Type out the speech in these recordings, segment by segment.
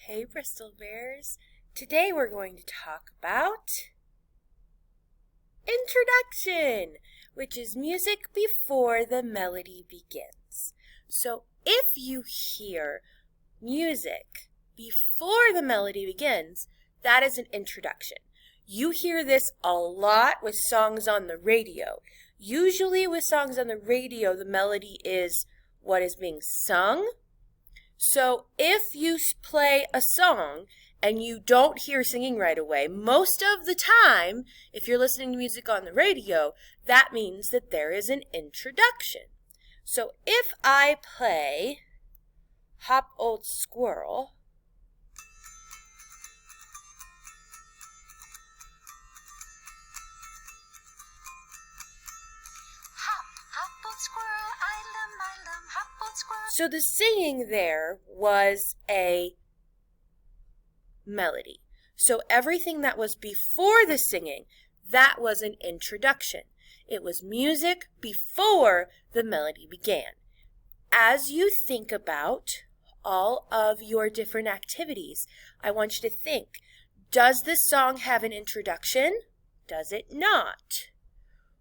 Hey Bristol Bears, today we're going to talk about introduction, which is music before the melody begins. So if you hear music before the melody begins, that is an introduction. You hear this a lot with songs on the radio. Usually with songs on the radio, the melody is what is being sung. So if you play a song and you don't hear singing right away, most of the time, if you're listening to music on the radio, that means that there is an introduction. So if I play Hop Old Squirrel, so the singing there was a melody. So everything that was before the singing, that was an introduction. It was music before the melody began. As you think about all of your different activities, I want you to think, does this song have an introduction? Does it not?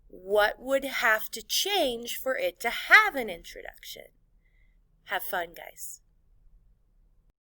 What would have to change for it to have an introduction? Have fun, guys.